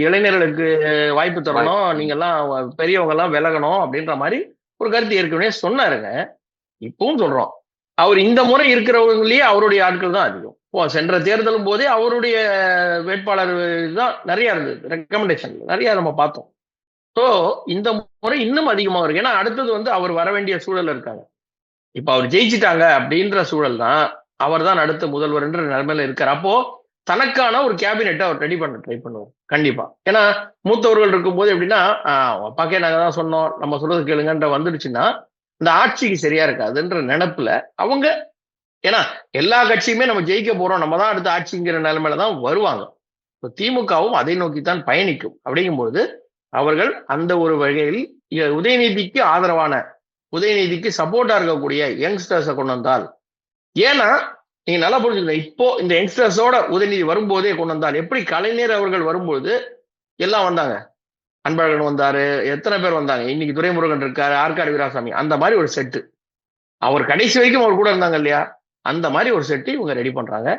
இளைஞர்களுக்கு வாய்ப்பு தரணும், நீங்க எல்லாம் பெரியவங்க எல்லாம் விலகணும் அப்படின்ற மாதிரி ஒரு கருத்து ஏற்கனவே சொன்னாருங்க. இப்பவும் சொல்றோம். அவர் இந்த முறை இருக்கிறவங்களே அவருடைய ஆட்கள் தான் அதிகம். சென்ற தேர்தலும் போதே அவருடைய வேட்பாளர் தான் நிறைய இருந்தது. ரெக்கமெண்டேஷன் நிறைய நம்ம பார்த்தோம். ஸோ இந்த முறை இன்னும் அதிகமாக இருக்கு. ஏன்னா அடுத்தது அவர் வர வேண்டிய சூழல் இருக்காங்க. இப்ப அவர் ஜெயிச்சிட்டாங்க அப்படின்ற சூழல் தான் அவர் தான் அடுத்த முதல்வர் என்ற நிலைமையில இருக்காரு. அப்போ தனக்கான ஒரு கேபினெட்டை அவர் ரெடி பண்ண ட்ரை பண்ணுவார் கண்டிப்பா. ஏன்னா மூத்தவர்கள் இருக்கும்போது எப்படின்னா அப்பாக்கே நாங்க தான் சொன்னோம், நம்ம சொல்றது கேளுங்கன்ற வந்துடுச்சுன்னா இந்த ஆட்சிக்கு சரியா இருக்காதுன்ற நினைப்புல அவங்க, ஏன்னா எல்லா கட்சியுமே நம்ம ஜெயிக்க போறோம், நம்ம தான் அடுத்த ஆட்சிங்கிற நிலைமையில தான் வருவாங்க. திமுகவும் அதை நோக்கித்தான் பயணிக்கும். அப்படிங்கும்போது அவர்கள் அந்த ஒரு வகையில் உதயநிதிக்கு ஆதரவான, உதயநிதிக்கு சப்போர்ட்டா இருக்கக்கூடிய யங்ஸ்டர்ஸை கொண்டு வந்தால், ஏன்னா நீங்க நல்லா புரிஞ்சுக்கணும், இப்போ இந்த யங்ஸ்டர்ஸோட உதயநிதி வரும்போதே கொண்டு வந்தால் எப்படி கலைஞர் அவர்கள் வரும்போது எல்லாம் வந்தாங்க, அன்பழகன் வந்தாரு, எத்தனை பேர் வந்தாங்க, இன்னைக்கு துரைமுருகன் இருக்காரு, ஆற்காடு வீராசாமி, அந்த மாதிரி ஒரு செட்டு அவர் கடைசி வரைக்கும் அவர் கூட இருந்தாங்க இல்லையா, அந்த மாதிரி ஒரு செட்டு இவங்க ரெடி பண்றாங்க.